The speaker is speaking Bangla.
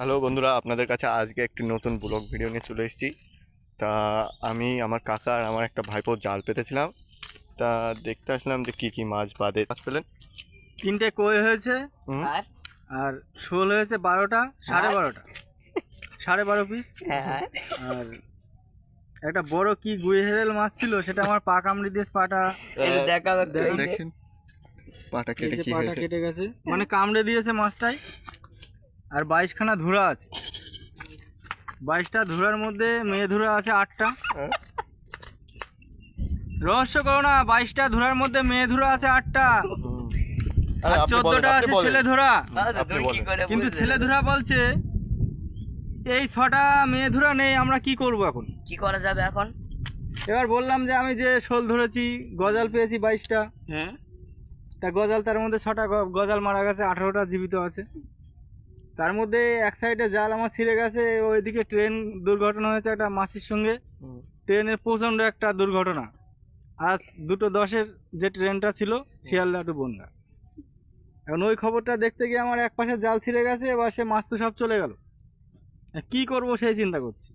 হ্যালো বন্ধুরা, আপনাদের কাছে আজকে একটি নতুন ব্লগ ভিডিও নিয়ে চলে এসেছি। তা আমি আমার কাকা আর আমার একটা ভাইপো জাল পেতেছিলাম। তা দেখতে আসলাম যে কি কি মাছ বাদে মাছ পেলেন। 3টে কই হয়েছে হুম। আর আর শোল হয়েছে 12টা, 12.5টা, 12.5 পিস। হ্যাঁ আর একটা বড় কি গুইহেরেল মাছ ছিল, সেটা আমার পা কামড়ে দিয়ে পাটা এটা দেখাবো একটু, এই যে। দেখেন পাটা কেটে কি পাটা হয়েছে। কেটে গেছে, মানে কামড়ে দিয়েছে মাছটাই। আর 22খানা ধুরা আছে। 22টা ধুরার মধ্যে মেয়ে ধুরা আছে 8টা। হ্যাঁ? রহস্য করো না, 22টা ধুরার মধ্যে মেয়ে ধুরা আছে 8টা। হুম। আর আরে আপনি বলেন, 14টা আপনি আছে বলেন। ছেলে ধুরা। দাদা, আপনি তুই কি বলেন। করে কিন্তু বুঝলি? ছেলে ধুরা বলছে এই 6টা মেয়ে ধুরা নেই, আমরা কি করব এখন। কি করা যাবে এখন? এবার বললাম যে আমি যে শোল ধরেছি, গজাল পেয়েছি 22টা। হুম। তা গজাল, তার মধ্যে 6টা গজাল মারা গেছে, 18টা জীবিত আছে। তার মধ্যে এক সাইডে জাল আমার ছিঁড়ে গেছে। ওইদিকে ট্রেন দুর্ঘটনা হয়েছে একটা মাছির সঙ্গে। হুম। ট্রেনের প্রচণ্ড একটা দুর্ঘটনা। আজ 2:10-এর যে ট্রেনটা ছিল শিয়ালদা টু বনগাঁ। এখন ওই খবরটা দেখতে গিয়ে আমার এক পাশে জাল ছিঁড়ে গেছে, এবার সে মাছ তো সব চলে গেল। কি করব সেই চিন্তা করছি।